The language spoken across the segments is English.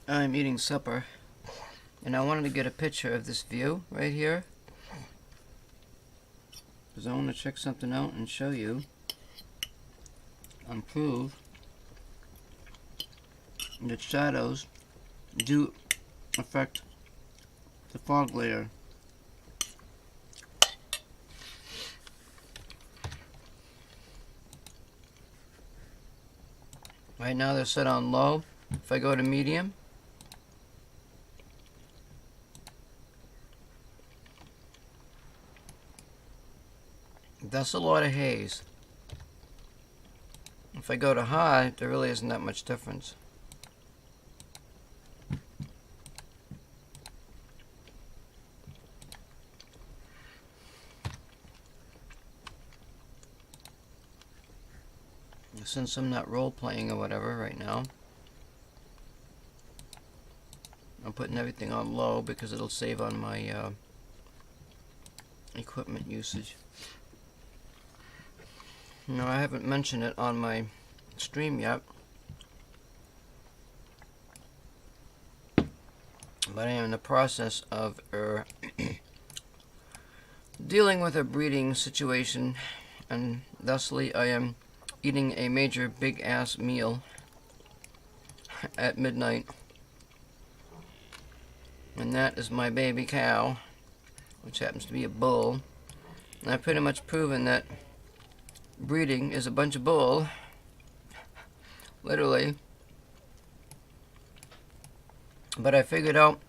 I'm eating supper, and I wanted to get a picture of this view right here, because I want to check something out and show you and prove that shadows do affect the fog layer. Right now they're set on low. If I go to medium, that's a lot of haze. If I go to high, there really isn't that much difference. Since I'm not role-playing or whatever right now, I'm putting everything on low because it'll save on my equipment usage. No, I haven't mentioned it on my stream yet, but I am in the process of dealing with a breeding situation, and thusly I am eating a major big ass meal at midnight, and that is my baby cow, which happens to be a bull. And I've pretty much proven that breeding is a bunch of bull, literally. But I figured out,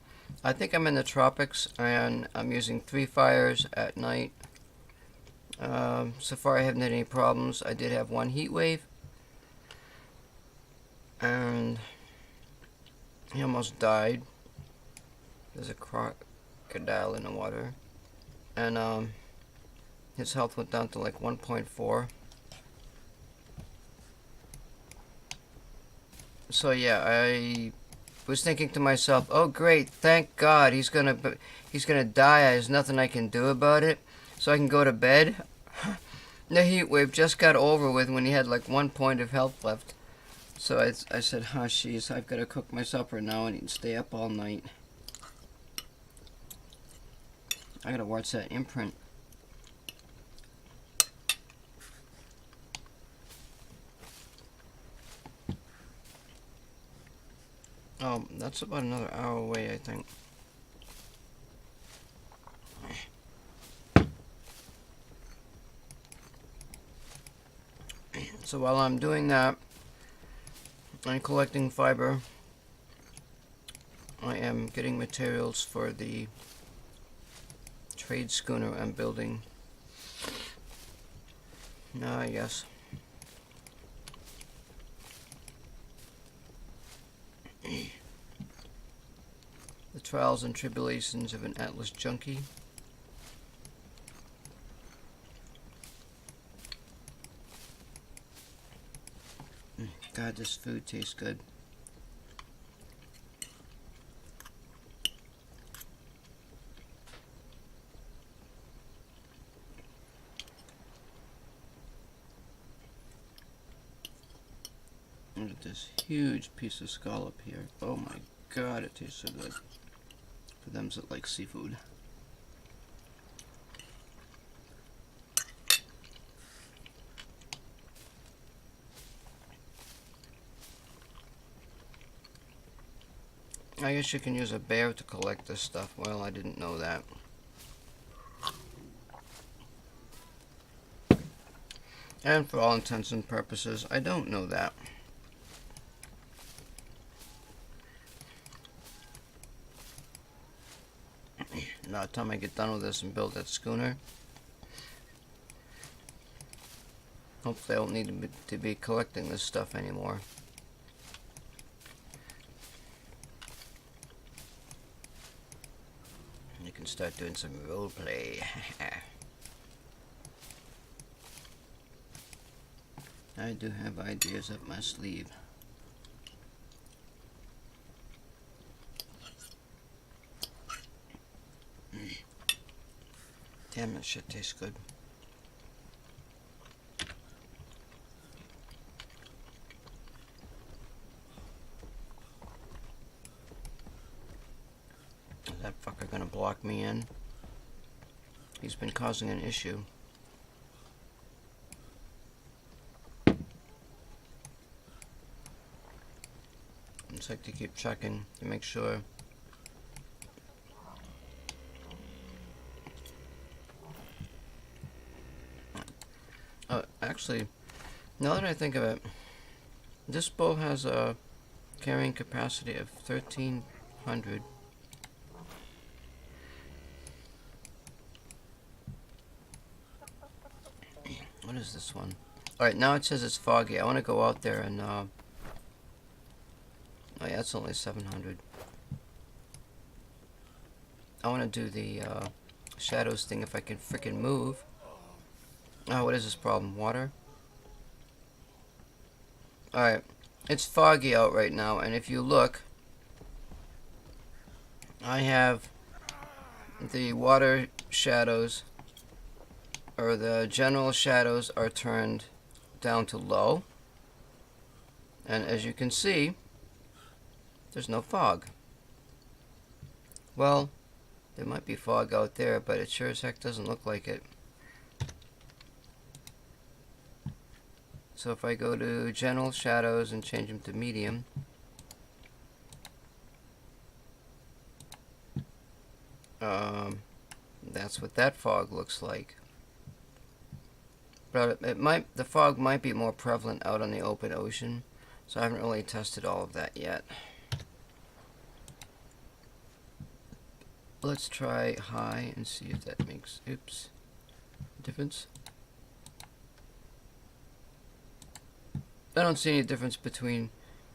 I think I'm in the tropics, and I'm using 3 fires at night. So far I haven't had any problems. I did have one heat wave, and he almost died. There's a crocodile in the water, and his health went down to like 1.4. So yeah, I was thinking to myself, oh great, thank God, he's gonna die. There's nothing I can do about it, so I can go to bed. The heat wave just got over with when he had like 1 point of health left. So I said, oh jeez, I've got to cook my supper now and he'd stay up all night. I gotta watch that imprint. Oh, that's about another hour away, I think. So while I'm doing that and collecting fiber, I am getting materials for the trade schooner I'm building. Yes. The trials and tribulations of an Atlas junkie. God, this food tastes good. Look at this huge piece of scallop here. Oh my God, it tastes so good. For them that like seafood. I guess you can use a bear to collect this stuff. Well, I didn't know that. And for all intents and purposes, I don't know that. By the time I get done with this and build that schooner, hopefully I won't need to be collecting this stuff anymore. You can start doing some role play. I do have ideas up my sleeve. Damn, that shit tastes good. that fucker gonna block me in? He's been causing an issue. Just like to keep checking to make sure. Oh, actually, now that I think of it, this bow has a carrying capacity of 1,300. What is this one? Alright, now it says it's foggy. I want to go out there and, oh yeah, it's only 700. I want to do the, shadows thing if I can frickin' move. Oh, what is this problem? Water? Alright, it's foggy out right now, and if you look, I have the water shadows, or the general shadows are turned down to low, and as you can see, there's no fog. Well, there might be fog out there, but it sure as heck doesn't look like it. So if I go to general shadows and change them to medium, that's what that fog looks like. But the fog might be more prevalent out on the open ocean, so I haven't really tested all of that yet. Let's try high and see if that makes, oops, difference. I don't see any difference between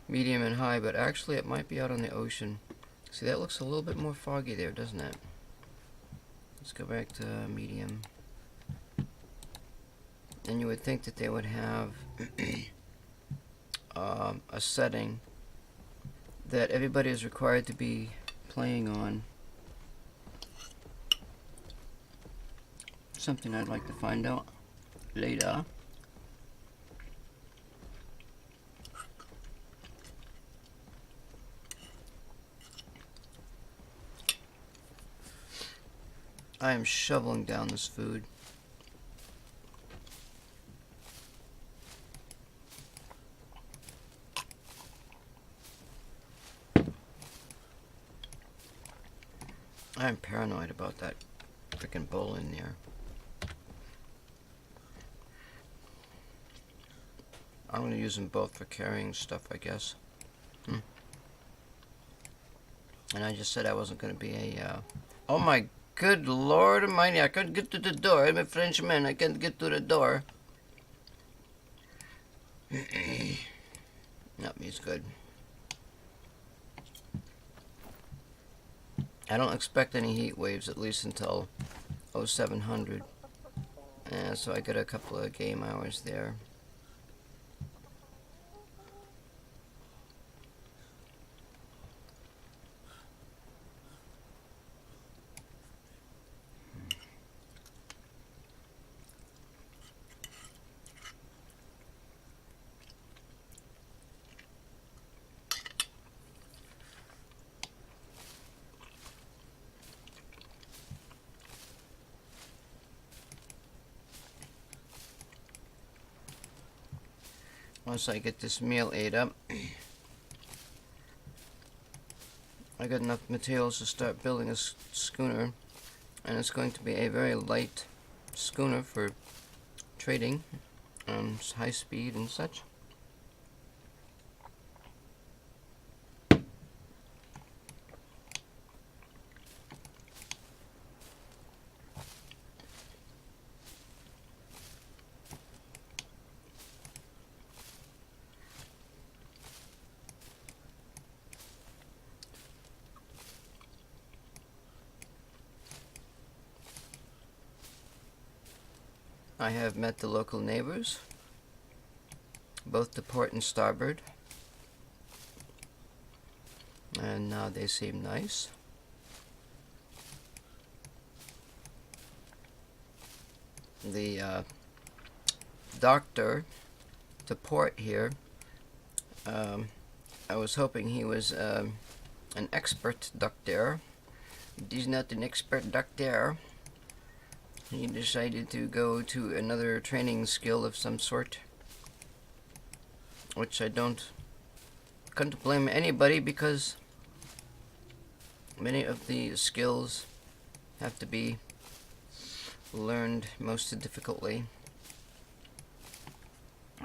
medium and high, but actually it might be out on the ocean. See, that looks a little bit more foggy there, doesn't it? Let's go back to medium. And you would think that they would have a setting that everybody is required to be playing on. Something I'd like to find out later. I am shoveling down this food. I am paranoid about that freaking bowl in there. I'm going to use them both for carrying stuff, I guess. And I just said I wasn't going to be a... Oh my good Lord Almighty, I couldn't get to the door. I'm a Frenchman, I can't get to the door. Nope, he's good. I don't expect any heat waves, at least until 0700. So I got a couple of game hours there. Once I get this meal ate up, I got enough materials to start building a schooner, and it's going to be a very light schooner for trading, high speed and such. I have met the local neighbors, both to port and starboard, and they seem nice. The doctor to port here, I was hoping he was an expert doctor, He's not an expert doctor. He decided to go to another training skill of some sort, which I couldn't blame anybody, because many of the skills have to be learned most difficultly,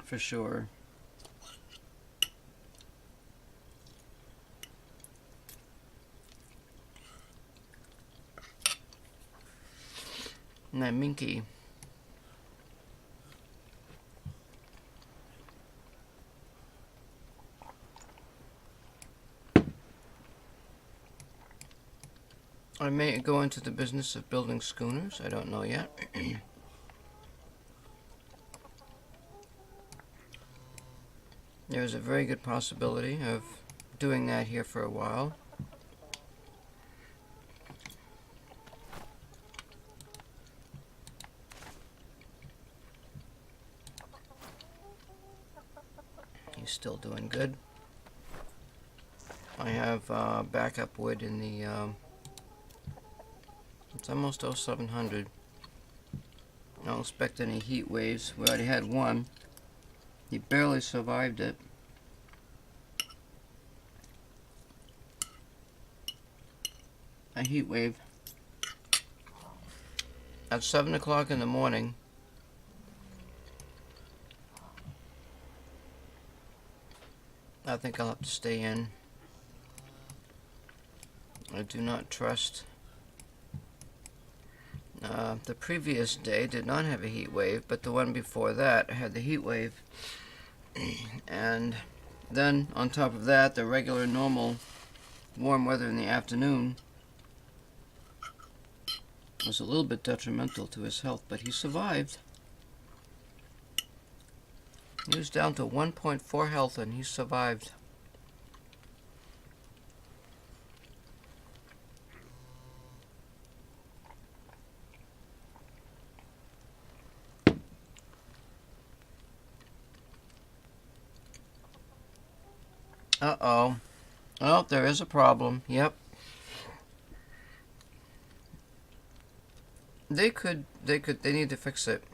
for sure. And that Minky. I may go into the business of building schooners. I don't know yet. There's a very good possibility of doing that here for a while. He's still doing good. I have backup wood in the it's almost 0700. I don't expect any heat waves. We already had one. He barely survived it. A heat wave. At 7 o'clock in the morning. I think I'll have to stay in. I do not trust. The previous day did not have a heat wave, but the one before that had the heat wave. And then, on top of that, the regular, normal, warm weather in the afternoon was a little bit detrimental to his health, but he survived. He was down to 1.4 health, and he survived. Uh-oh. Oh, there is a problem. Yep. They need to fix it.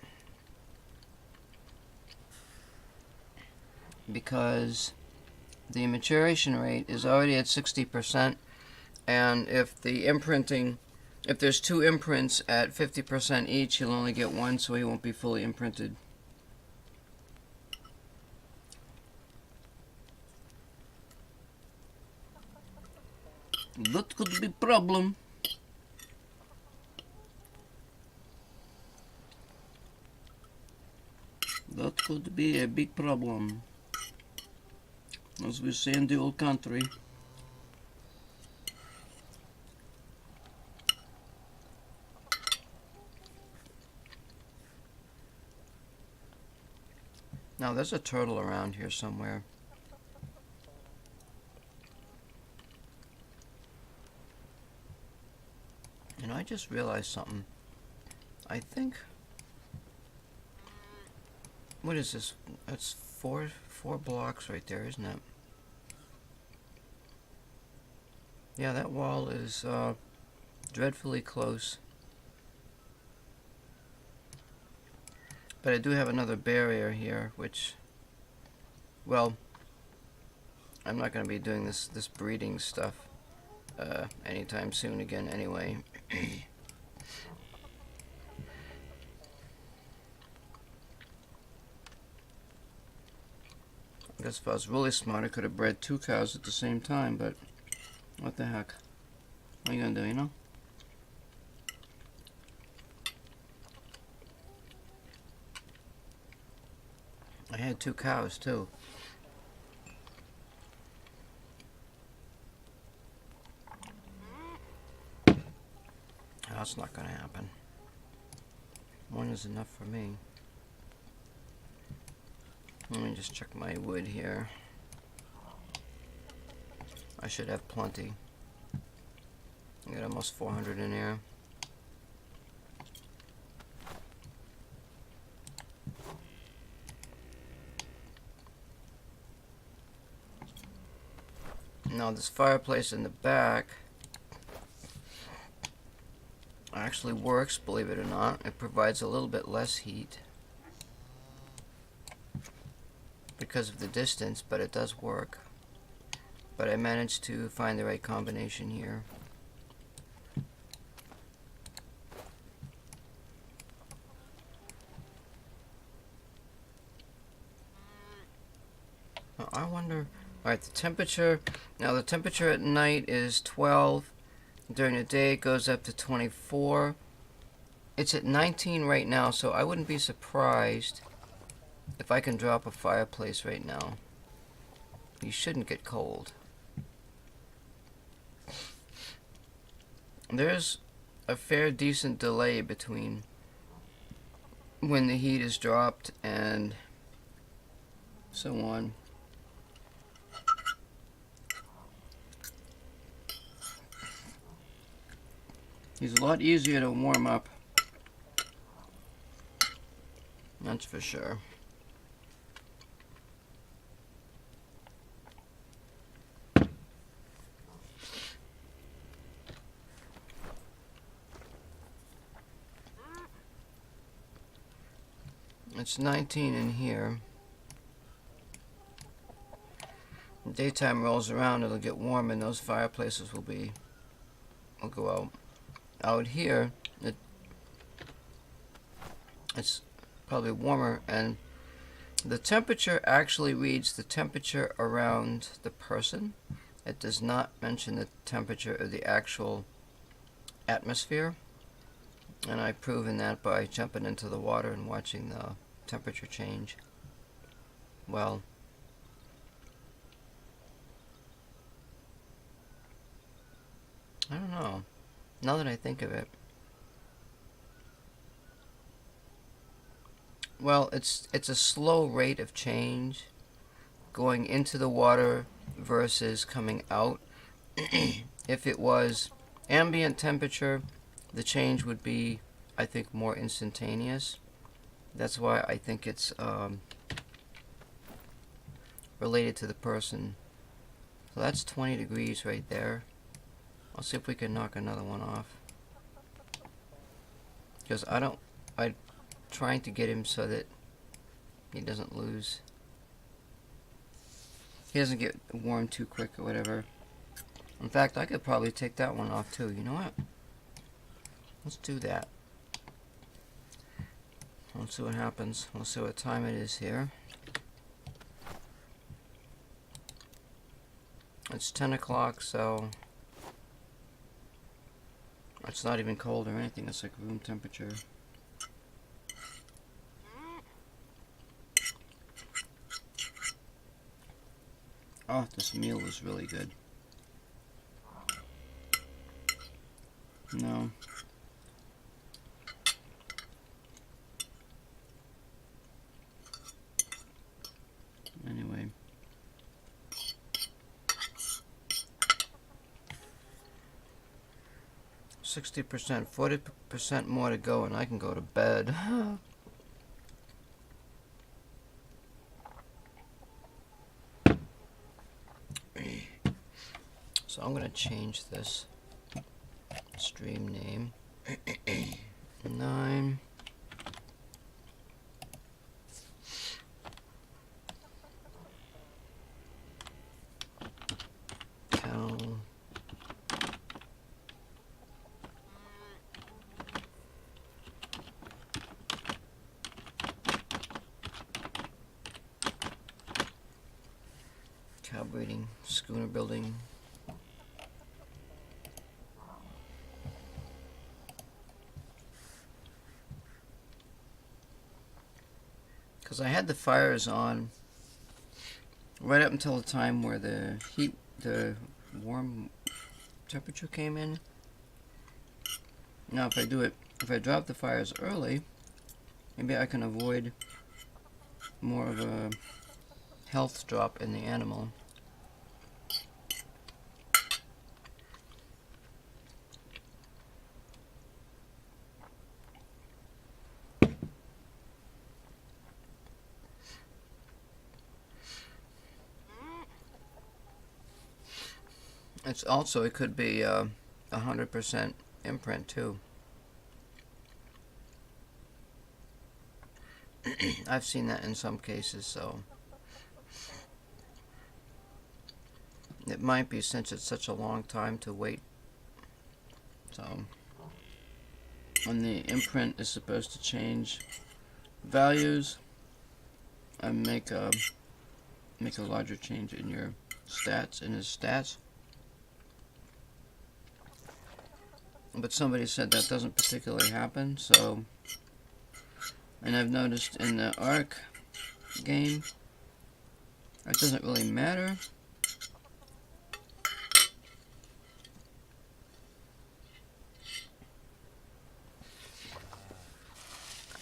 Because the maturation rate is already at 60%, and if there's two imprints at 50% each, he'll only get one, so he won't be fully imprinted. That could be a problem. That could be a big problem, as we say in the old country. Now there's a turtle around here somewhere. And I just realized something. I think... What is this? That's four blocks right there, isn't it? Yeah, that wall is dreadfully close. But I do have another barrier here, which... Well, I'm not going to be doing this breeding stuff anytime soon again anyway. I guess if I was really smart, I could have bred 2 cows at the same time, but what the heck? What are you gonna do, you know? I had 2 cows too. That's not gonna happen. 1 is enough for me. Let me just check my wood here. I should have plenty. I got almost 400 in here. Now this fireplace in the back actually works, believe it or not. It provides a little bit less heat because of the distance, but it does work. But I managed to find the right combination here. Now, I wonder, alright, the temperature, now the temperature at night is 12. During the day it goes up to 24. It's at 19 right now, so I wouldn't be surprised if I can drop a fireplace right now. You shouldn't get cold. There's a fair decent delay between when the heat is dropped and so on. He's a lot easier to warm up. That's for sure. It's 19 in here. When daytime rolls around, it'll get warm and those fireplaces will go out. Out here, it's probably warmer, and the temperature actually reads the temperature around the person. It does not mention the temperature of the actual atmosphere, and I've proven that by jumping into the water and watching the temperature change. Well, I don't know. Now that I think of it, well, it's a slow rate of change going into the water versus coming out. If it was ambient temperature, the change would be, I think, more instantaneous. That's why I think it's related to the person. So that's 20 degrees right there. I'll see if we can knock another one off. Because I'm trying to get him so that he doesn't lose. He doesn't get warm too quick or whatever. In fact, I could probably take that one off too. You know what? Let's do that. Let's see what happens. We'll see what time it is here. It's 10 o'clock, so it's not even cold or anything. It's like room temperature. Oh, this meal was really good. No. Anyway. %, 40% more to go, and I can go to bed. So I'm going to change this stream name. 9. Cal. Cow breeding, schooner building. Because I had the fires on right up until the time where the warm temperature came in. Now if I drop the fires early, maybe I can avoid more of a health drop in the animal. It could be 100% imprint too. I've seen that in some cases, so it might be since it's such a long time to wait. So when the imprint is supposed to change values and make a larger change in your stats, in his stats. But somebody said that doesn't particularly happen, so, and I've noticed in the Ark game, it doesn't really matter.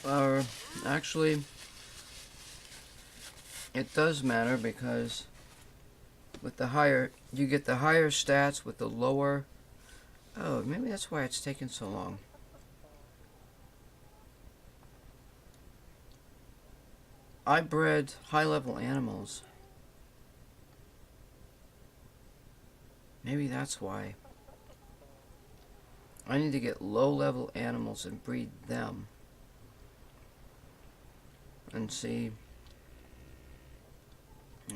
Or, actually, it does matter because with the higher, you get the higher stats with the lower. Oh, maybe that's why it's taking so long. I bred high-level animals. Maybe that's why. I need to get low-level animals and breed them. And see.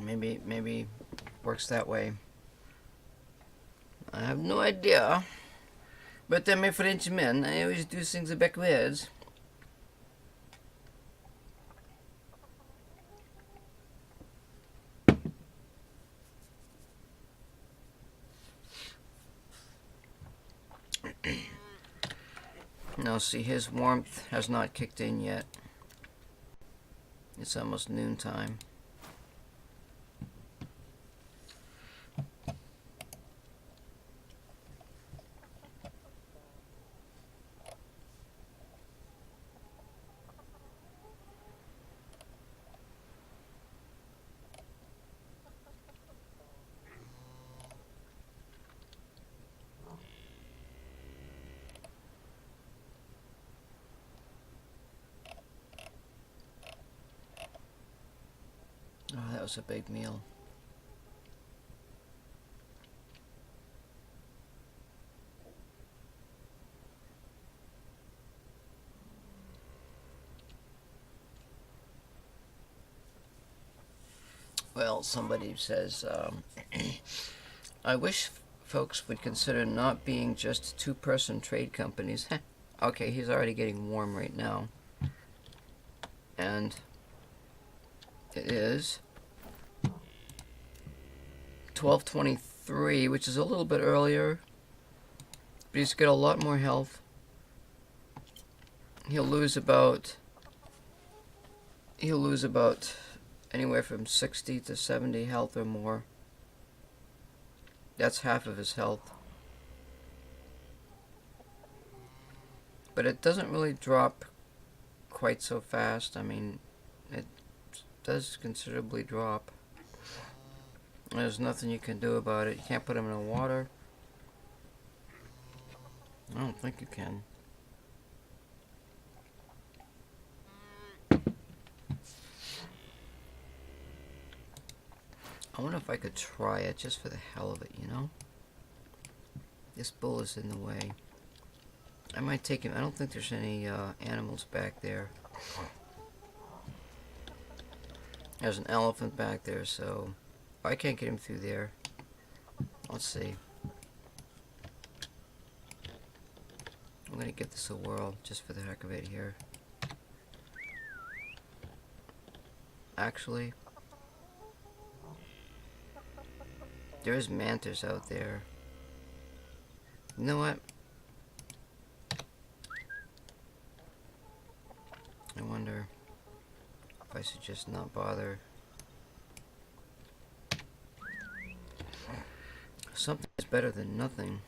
Maybe works that way. I have no idea. But I'm a Frenchman. I always do things backwards. Now see, his warmth has not kicked in yet. It's almost noontime. Oh, that was a big meal. Well, somebody says, I wish folks would consider not being just two-person trade companies. Okay, he's already getting warm right now. And it is 12:23, which is a little bit earlier. But he's got a lot more health. He'll lose about anywhere from 60 to 70 health or more. That's half of his health. But it doesn't really drop quite so fast. I mean, it does considerably drop. There's nothing you can do about it. You can't put him in the water. I don't think you can. I wonder if I could try it just for the hell of it, you know? This bull is in the way. I might take him. I don't think there's any animals back there. There's an elephant back there, so I can't get him through there. Let's see. I'm gonna give this a whirl just for the heck of it here. Actually, there's mantis out there. You know what? I wonder if I should just not bother. Something is better than nothing.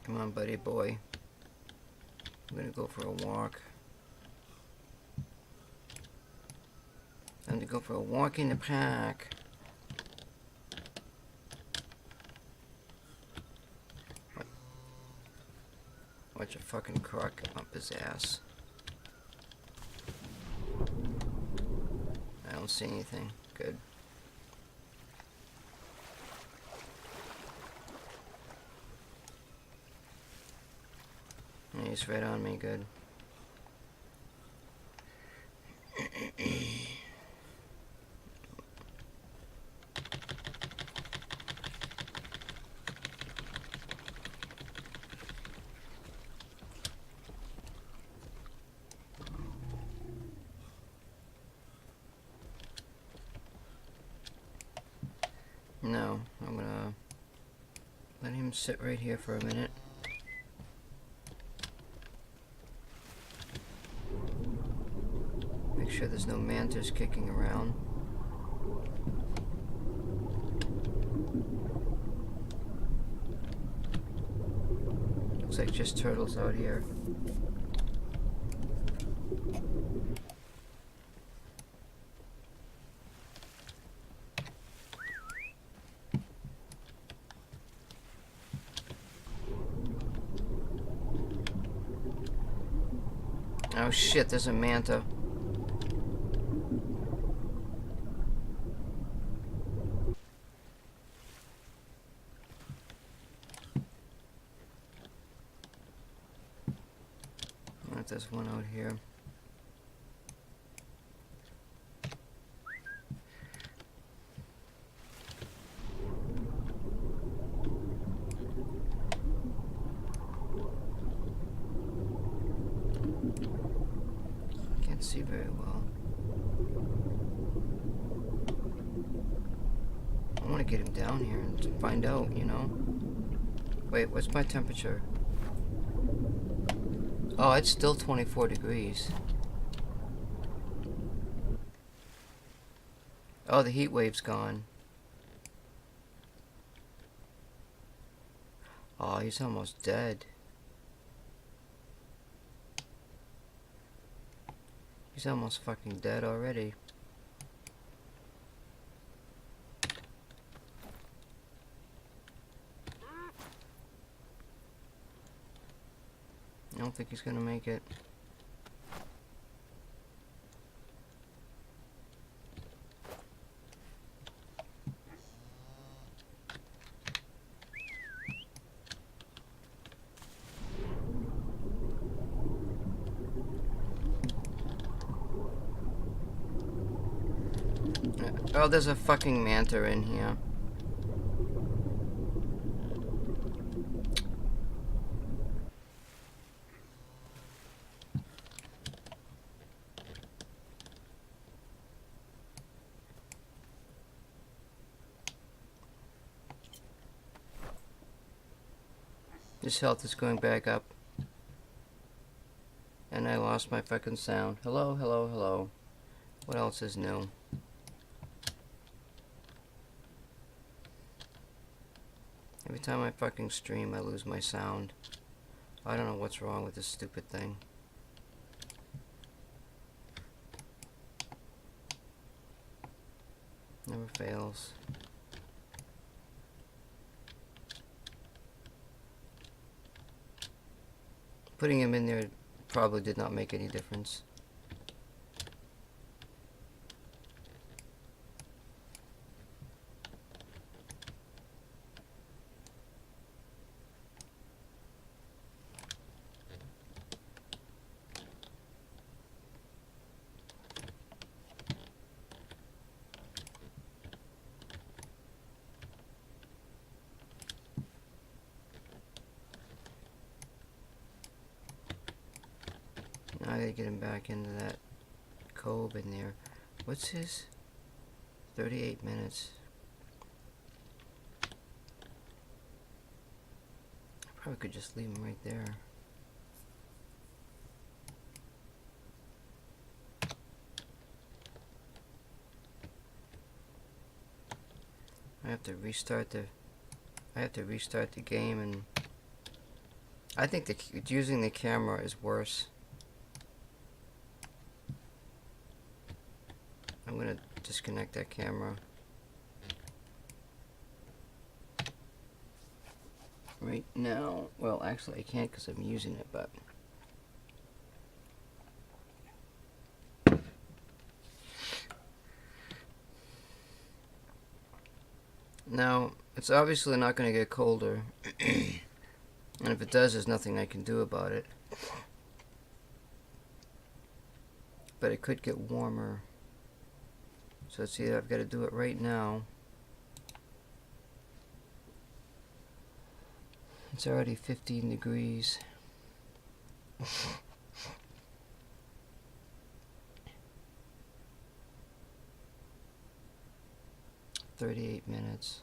Come on, buddy boy. I'm gonna go for a walk. I'm gonna go for a walk in the park. Watch a fucking croc up his ass. I don't see anything. Good. this right on me, good. No, I'm gonna let him sit right here for a minute. Make sure there's no mantas kicking around. Looks like just turtles out here. Oh shit, there's a manta. Right, there's one out here. Can't see very well. I want to get him down here and find out, you know? Wait, what's my temperature? Oh, it's still 24 degrees. Oh, the heat wave's gone. Oh, he's almost dead. He's almost fucking dead already. I don't think he's gonna make it. Oh, there's a fucking manta in here. His health is going back up. And I lost my fucking sound. Hello, hello, hello. What else is new? Every time I fucking stream, I lose my sound. I don't know what's wrong with this stupid thing. Never fails. Putting him in there probably did not make any difference. Now I gotta get him back into that cove in there. What's his? 38 minutes. I probably could just leave him right there. I have to restart the game, and I think using the camera is worse. I'm gonna disconnect that camera right now. Well, actually I can't because I'm using it, but now it's obviously not going to get colder. And if it does, there's nothing I can do about it. But it could get warmer. So let's see, I've got to do it right now. It's already 15 degrees. 38 minutes.